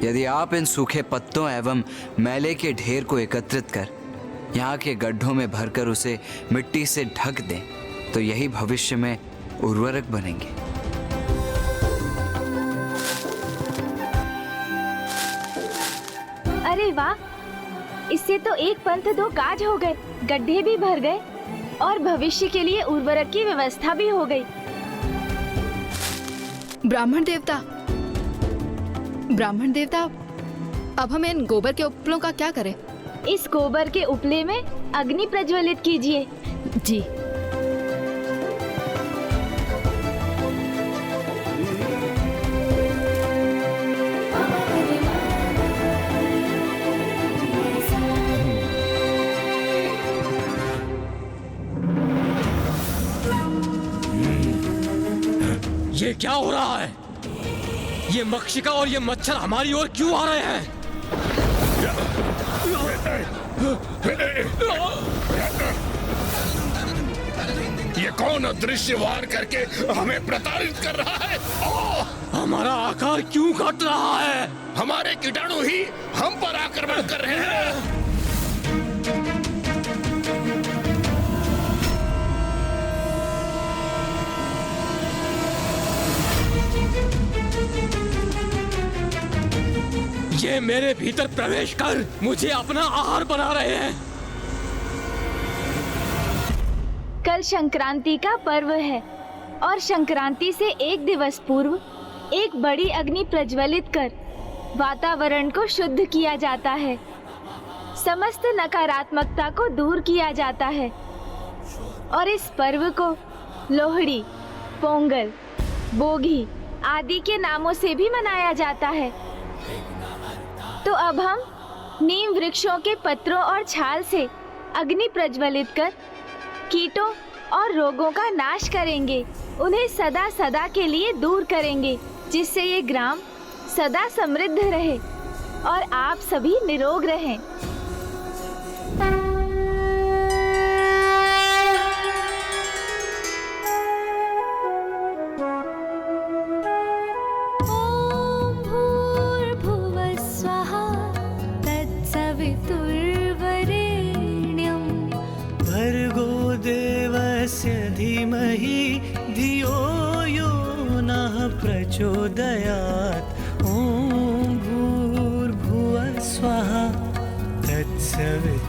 यदि आप इन सूखे पत्तों एवं मैले के ढेर को एकत्रित कर यहाँ के गड्ढों में भरकर उसे मिट्टी से ढक दें तो यही भविष्य में उर्वरक बनेंगे। अरे वाह, इससे तो एक पंथ दो काज हो गए, गड्ढे भी भर गए और भविष्य के लिए उर्वरक की व्यवस्था भी हो गई। ब्राह्मण देवता, अब हम इन गोबर के उपलों का क्या करें? इस गोबर के उपले में अग्नि प्रज्वलित कीजिए। जी। ये क्या हो रहा है? ये मक्षिका और ये मच्छर हमारी ओर क्यों आ रहे हैं? ये कौन अदृश्य वार करके हमें प्रताड़ित कर रहा है? हमारा आकार क्यों घट रहा है? हमारे कीटाणु ही हम पर आक्रमण कर रहे हैं। ये मेरे भीतर प्रवेश कर मुझे अपना आहार बना रहे हैं। कल संक्रांति का पर्व है और संक्रांति से एक दिवस पूर्व एक बड़ी अग्नि प्रज्वलित कर वातावरण को शुद्ध किया जाता है, समस्त नकारात्मकता को दूर किया जाता है और इस पर्व को लोहड़ी, पोंगल, बोगी आदि के नामों से भी मनाया जाता है। तो अब हम नीम वृक्षों के पत्रों और छाल से अग्नि प्रज्वलित कर कीटों और रोगों का नाश करेंगे, उन्हें सदा सदा के लिए दूर करेंगे, जिससे ये ग्राम सदा समृद्ध रहे और आप सभी निरोग रहें। धीमहि धियो यो नः प्रचोदयात्। ॐ भूर्भुवः स्वः तत्सवितुर्वरेण्यं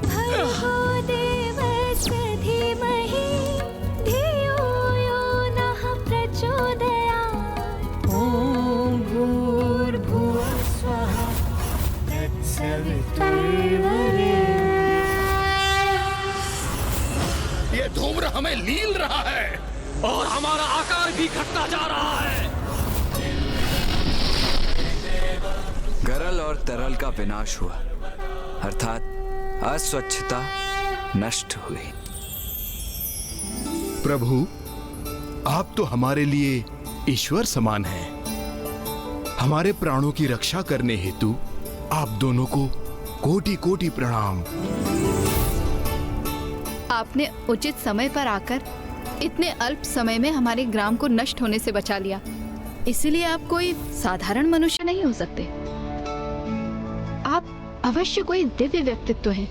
भर्गो देवस्य धीमहि धियो यो नः प्रचोदयात्। ॐ भूर्भुवः स्वः तत्सवितुर्वरेण्यम्। ये धूम्र हमें लील रहा है और हमारा आकार भी घटता जा रहा है। गरल और तरल का विनाश हुआ, अर्थात अस्वच्छता नष्ट हुई। प्रभु, आप तो हमारे लिए ईश्वर समान हैं। हमारे प्राणों की रक्षा करने हेतु आप दोनों को कोटि कोटि प्रणाम। आपने उचित समय पर आकर इतने अल्प समय में हमारे ग्राम को नष्ट होने से बचा लिया, इसलिए आप कोई साधारण मनुष्य नहीं हो सकते। आप अवश्य कोई दिव्य व्यक्तित्व हैं।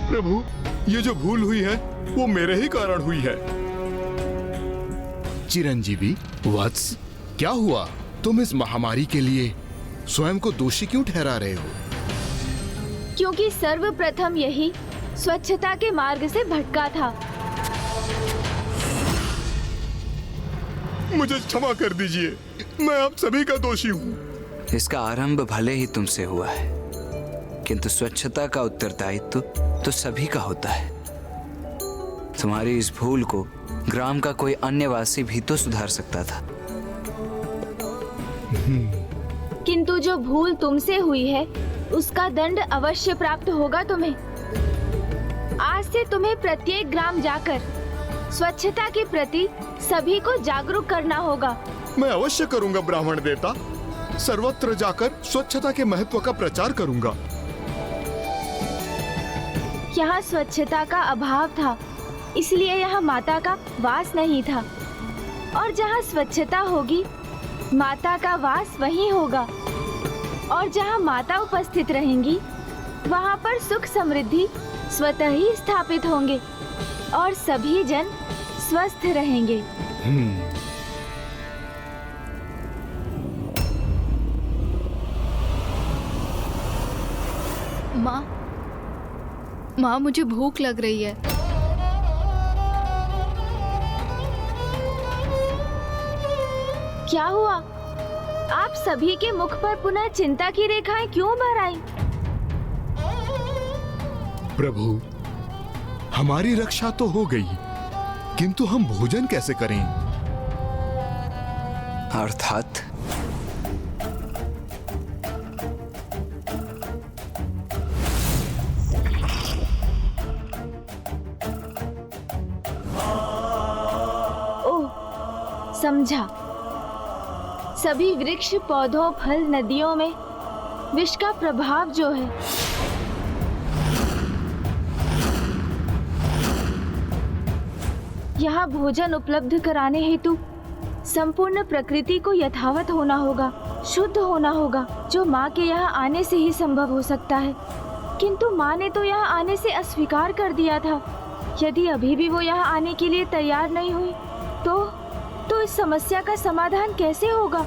प्रभु, ये जो भूल हुई है वो मेरे ही कारण हुई है। चिरंजीवी वत्स, क्या हुआ? तुम इस महामारी के लिए स्वयं को दोषी क्यों ठहरा रहे हो? क्योंकि सर्वप्रथम यही स्वच्छता के मार्ग से भटका था। मुझे क्षमा कर दीजिए, मैं आप सभी का दोषी हूँ। इसका आरंभ भले ही तुमसे हुआ है, किंतु स्वच्छता का उत्तरदायित्व तो सभी का होता है। तुम्हारी इस भूल को ग्राम का कोई अन्य वासी भी तो सुधार सकता था। किंतु जो भूल तुमसे हुई है उसका दंड अवश्य प्राप्त होगा तुम्हें। आज से तुम्हें प्रत्येक ग्राम जाकर स्वच्छता के प्रति सभी को जागरूक करना होगा। मैं अवश्य करूंगा ब्राह्मण देवता। सर्वत्र जाकर स्वच्छता के महत्व का प्रचार करूंगा। यहाँ स्वच्छता का अभाव था, इसलिए यहाँ माता का वास नहीं था। और जहाँ स्वच्छता होगी, माता का वास वहीं होगा। और जहाँ माता उपस्थित रहेंगी, वहाँ पर सुख समृद्धि स्वतः ही स्थापित होंगे और सभी जन स्वस्थ रहेंगे। माँ, मुझे भूख लग रही है। क्या हुआ? आप सभी के मुख पर पुनः चिंता की रेखाएं क्यों भर आईं? प्रभु, हमारी रक्षा तो हो गई, किंतु हम भोजन कैसे करें? अर्थात समझा। सभी वृक्ष, पौधों, फल, नदियों में विष का प्रभाव जो है, यहाँ भोजन उपलब्ध कराने हेतु संपूर्ण प्रकृति को यथावत होना होगा, शुद्ध होना होगा, जो माँ के यहाँ आने से ही संभव हो सकता है। किंतु माँ ने तो यहाँ आने से अस्वीकार कर दिया था। यदि अभी भी वो यहाँ आने के लिए तैयार नहीं हुई तो इस समस्या का समाधान कैसे होगा?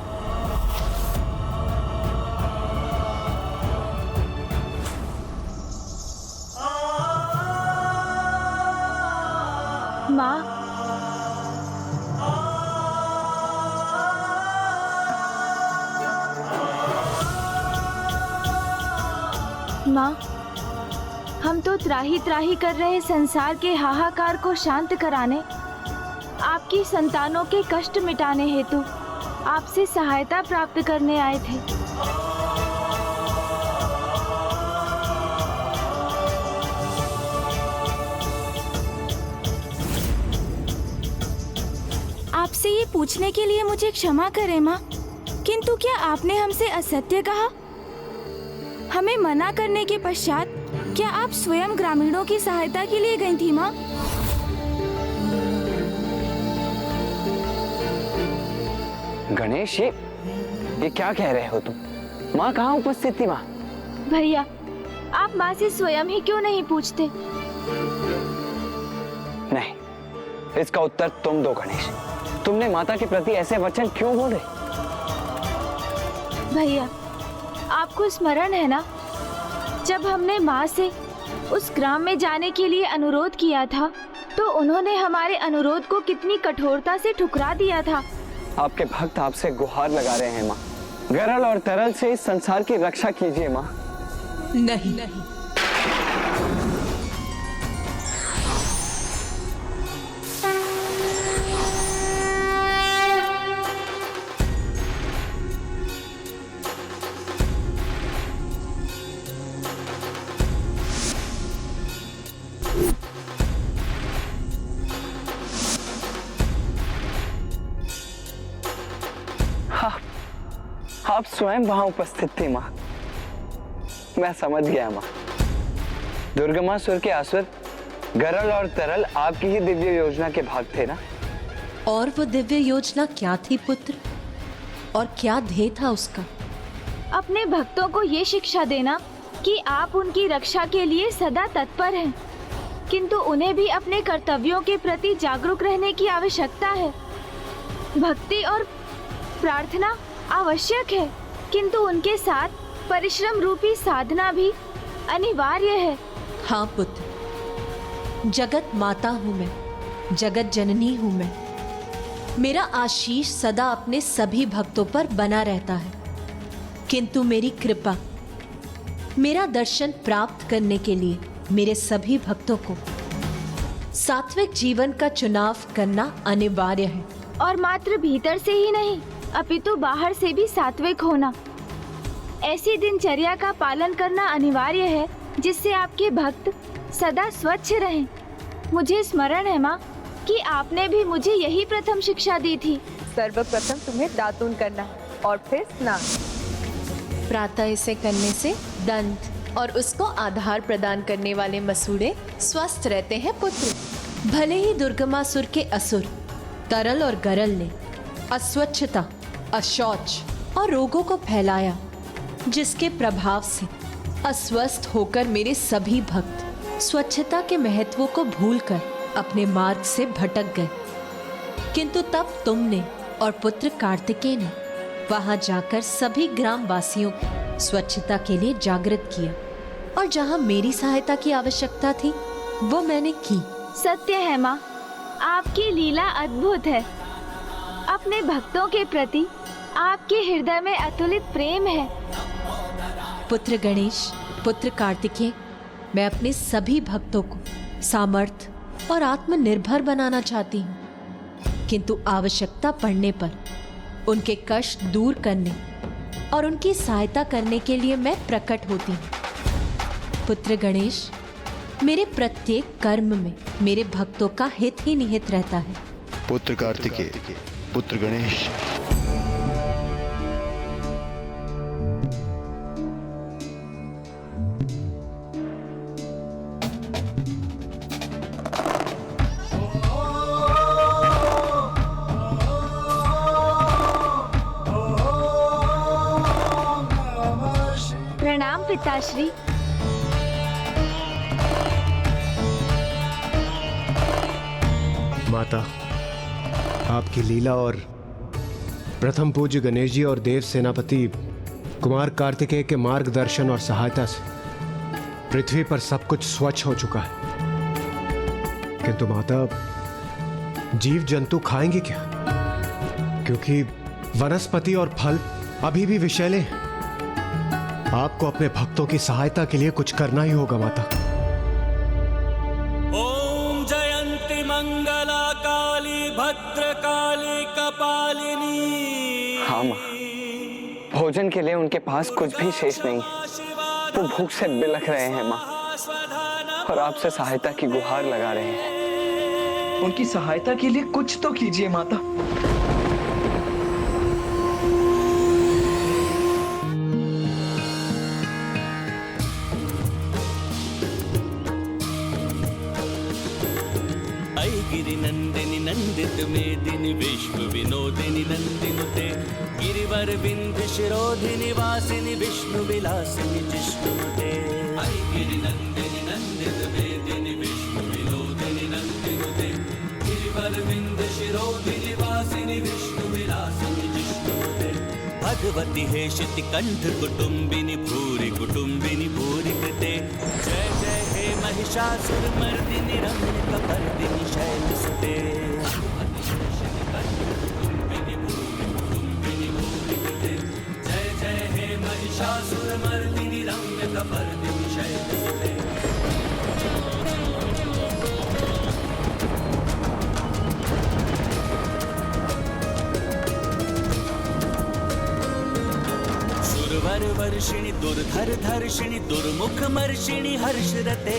माँ, हम तो त्राही त्राही कर रहे संसार के हाहाकार को शांत कराने, आपकी संतानों के कष्ट मिटाने हेतु आपसे सहायता प्राप्त करने आए थे। आपसे ये पूछने के लिए मुझे क्षमा करें माँ, किंतु क्या आपने हमसे असत्य कहा? हमें मना करने के पश्चात क्या आप स्वयं ग्रामीणों की सहायता के लिए गई थी माँ? गणेश, ये क्या कह रहे हो तुम? माँ कहाँ उपस्थित थी? माँ भैया, आप माँ से स्वयं ही क्यों नहीं पूछते? नहीं, इसका उत्तर तुम दो गणेश। तुमने माता के प्रति ऐसे वचन क्यों बोले? भैया, आपको स्मरण है ना, जब हमने माँ से उस ग्राम में जाने के लिए अनुरोध किया था, तो उन्होंने हमारे अनुरोध को कितनी कठोरता से ठुकरा दिया था। आपके भक्त आपसे गुहार लगा रहे हैं माँ। गरल और तरल से इस संसार की रक्षा कीजिए माँ। नहीं, आप स्वयं वहां उपस्थित थे माँ। मैं समझ गया माँ। दुर्गमासुर के असुर गरल और तरल आपकी ही दिव्य योजना के भाग थे ना? और वो दिव्य योजना क्या थी पुत्र, और क्या ध्येय था उसका? अपने भक्तों को ये शिक्षा देना कि आप उनकी रक्षा के लिए सदा तत्पर हैं, किंतु उन्हें भी अपने कर्तव्यों के प्रति जागरूक रहने की आवश्यकता है। भक्ति और प्रार्थना आवश्यक है, किंतु उनके साथ परिश्रम रूपी साधना भी अनिवार्य है। हाँ पुत्र, जगत माता हूँ मैं, जगत जननी हूँ मैं। मेरा आशीष सदा अपने सभी भक्तों पर बना रहता है, किंतु मेरी कृपा, मेरा दर्शन प्राप्त करने के लिए मेरे सभी भक्तों को सात्विक जीवन का चुनाव करना अनिवार्य है। और मात्र भीतर से ही नहीं, अपितु बाहर से भी सात्विक होना। ऐसी दिनचर्या का पालन करना अनिवार्य है जिससे आपके भक्त सदा स्वच्छ रहें। मुझे स्मरण है माँ कि आपने भी मुझे यही प्रथम शिक्षा दी थी। सर्वप्रथम तुम्हें दातून करना और फिर स्नान। प्रातः इसे करने से दंत और उसको आधार प्रदान करने वाले मसूड़े स्वस्थ रहते हैं पुत्र। भले ही दुर्गमासुर के असुर तरल और गरल ने अस्वच्छता, अशौच और रोगों को फैलाया, जिसके प्रभाव से अस्वस्थ होकर मेरे सभी भक्त स्वच्छता के महत्व को भूलकर अपने मार्ग से भटक गए। किंतु तब तुमने और पुत्र कार्तिकेय ने वहां जाकर सभी ग्राम वासियों को स्वच्छता के लिए जागृत किया, और जहां मेरी सहायता की आवश्यकता थी वो मैंने की। सत्य है माँ, आपकी लीला अद्भुत है। अपने भक्तों के प्रति आपके हृदय में अतुलित प्रेम है। पुत्र गणेश, पुत्र कार्तिकेय, मैं अपने सभी भक्तों को सामर्थ्य और आत्मनिर्भर बनाना चाहती हूँ, किंतु आवश्यकता पड़ने पर उनके कष्ट दूर करने और उनकी सहायता करने के लिए मैं प्रकट होती हूँ। पुत्र गणेश, मेरे प्रत्येक कर्म में मेरे भक्तों का हित ही निहित रहता है। पुत्र कार्तिकेय, पुत्र गणेश, प्रणाम पिताश्री। माता, आपकी लीला और प्रथम पूज्य गणेश जी और देव सेनापति कुमार कार्तिकेय के मार्गदर्शन और सहायता से पृथ्वी पर सब कुछ स्वच्छ हो चुका है। किंतु माता, जीव जंतु खाएंगे क्या? क्योंकि वनस्पति और फल अभी भी विषैले हैं। आपको अपने भक्तों की सहायता के लिए कुछ करना ही होगा माता। ओम जयंती मंगला काली भद्रकाली कपालिनी। हाँ माँ, भोजन के लिए उनके पास कुछ भी शेष नहीं है। वो भूख से बिलख रहे हैं माँ, और आपसे सहायता की गुहार लगा रहे हैं। उनकी सहायता के लिए कुछ तो कीजिए माता। गिरि नंदिनी नंदित मेदिनी विश्व विनोदिनी नंदिनुते गिरिवर विंध्य शिरोधिनी वासिनी विष्णु विलासिनी जिष्णुते। गिरि नंदिनी नंदित मेदिनी विश्व विनोदिनी नंदिनुते गिरिवर विंध्य शिरोधिनी वासिनी विष्णु विलासिनी जिष्णुते। भगवती हेशिति कंठ कुटुंबिनी भूरि कुटुंबिनी भूरि कृते। जय जय हे महिषासुर मर्दिनी रम्यकपर्दिनी शैलसुते। जय जय हे महिषासुर मर्दिनी रम्यकपर्दिनी शैलसुते। सुरवर वर्षिणि दुर्धर धर्षिणि दुर्मुख मर्षिणि हर्षरते।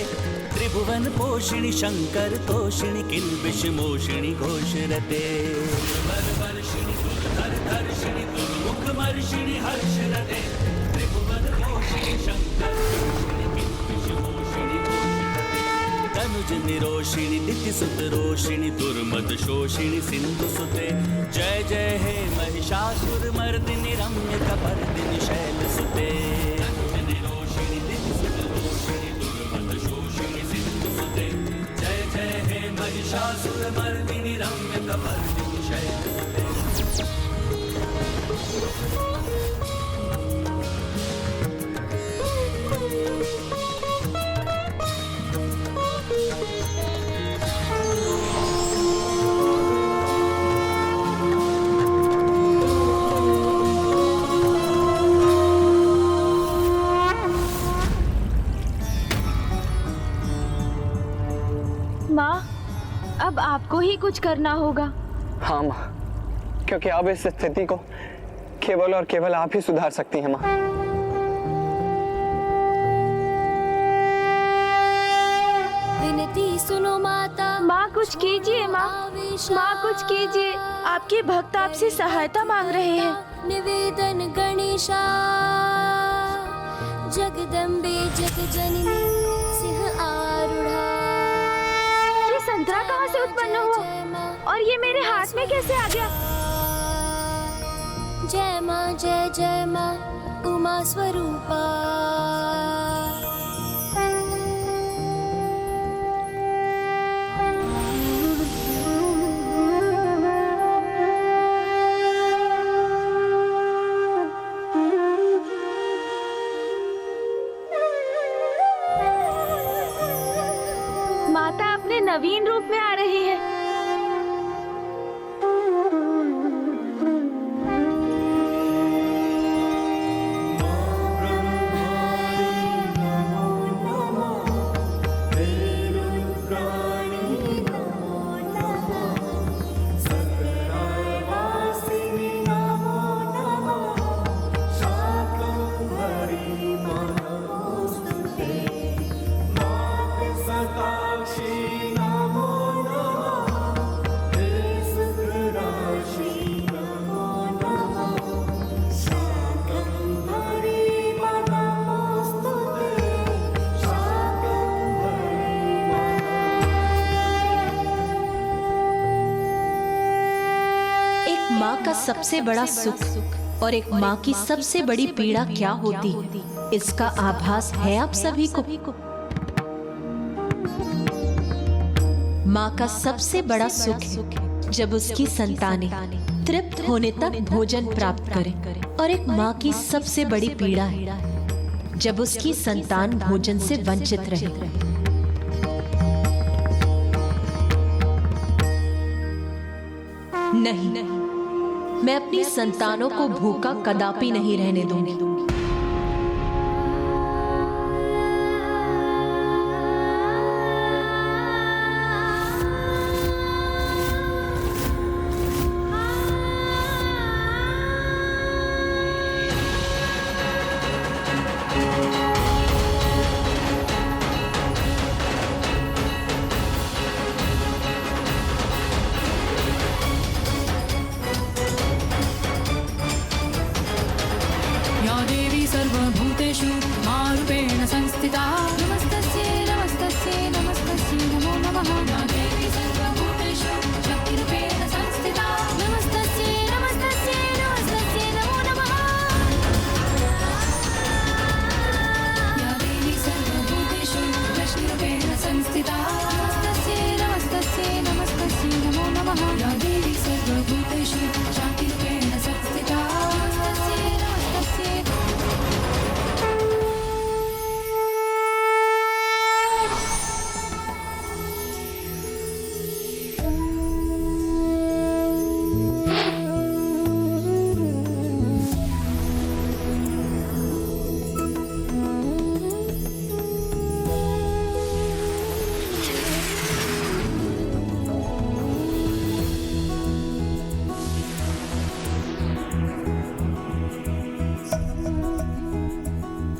त्रिभुवन पोषिणि शंकर तोषिणि किल्बिष मोषिणि घोषरते। सुरवर वर्षिणि दुर्धर धर्षिणि दुर्मुख मर्षिणि हर्षरते। त्रिभुवन पोषिणि शंकर तोषिणि किल्बिष मोषिणि घोषरते। तनुज निरोषिणि दितिसुत रोषिणि दुर्मद शोषिणि सिंधुसुते। जय जय हे महिषासुर मर्दिनि रम्यकपर्दिनि शैलसुते। तनुज निरोषिणि दितिसुत रोषिणि दुर्मद शोषिणि सिंधुसुते। जय जय हे महिषासुर मर्दिनि रम्यकपर्दिनि शैलसुते। माँ, अब आपको ही कुछ करना होगा। हाँ माँ, क्योंकि अब इस स्थिति को केवल और केवल आप ही सुधार सकती हैं माँ। कुछ कीजिए माँ, माँ कुछ कीजिए। आपके भक्त आपसे सहायता मांग रहे हैं। निवेदन गणेशा जगदम्बे जगजननी सिंह आरूढ़ा। ये संतरा कहाँ से उत्पन्न हुआ और ये मेरे हाथ में कैसे आ गया? जय माँ उमा स्वरूपा। माता अपने नवीन रूप में आ रही है। सबसे बड़ा सुख और एक माँ की सबसे बड़ी पीड़ा क्या होती है, इसका आभास है आप सभी को। माँ का सबसे बड़ा सुख है जब उसकी संतानें तृप्त होने तक भोजन प्राप्त करें, और एक माँ की सबसे बड़ी पीड़ा है जब उसकी संतान भोजन से वंचित रहे। नहीं, मैं अपनी संतानों को भूखा कदापि नहीं रहने दूंगी। सर्वभूतेषु मारूपेण संस्थिता। नमस्तस्यै नमस्तस्यै नमस्तस्यै नमो नमः। या देवी सर्वभूतेषु शक्तिरूपेण संस्थिता। नमस्तस्यै नमस्तस्यै नमस्तस्यै नमो नमः। या देवी सर्वभूतेषु लक्ष्मीरूपेण संस्थिता। नमस्तस्यै नमस्तस्यै नमस्तस्यै नमो नमः। या देवी सर्वभूतेषु शान्तिरूपेण संस्थिता। नमस्तस्यै नमस्तस्यै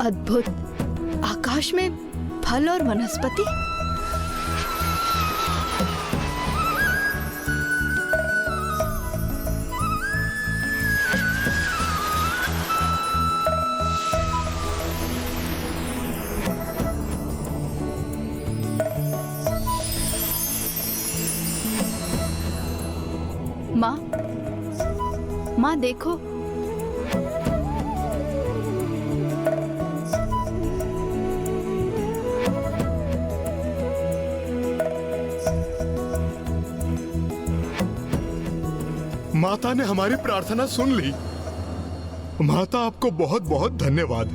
अद्भुत। आकाश में फल और वनस्पति। माँ देखो, माता ने हमारी प्रार्थना सुन ली। माता आपको बहुत बहुत धन्यवाद।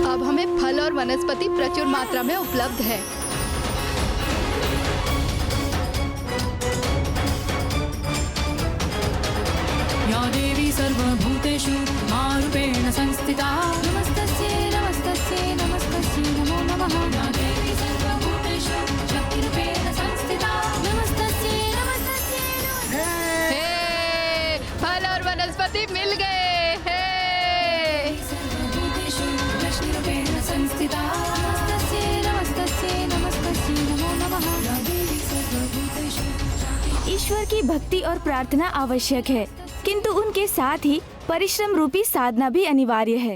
अब हमें फल और वनस्पति प्रचुर मात्रा में उपलब्ध है। या देवी सर्वभूतेषु मारूपेण संस्थिता। नमस्तस्यै नमस्तस्यै नमस्तस्यै नमो नमः। या देवी सर्वभूतेषु शक्तिरूपेण संस्थिता। नमस्तस्यै नमस्तस्यै नमस्तस्यै की भक्ति और प्रार्थना आवश्यक है, किंतु उनके साथ ही परिश्रम रूपी साधना भी अनिवार्य है।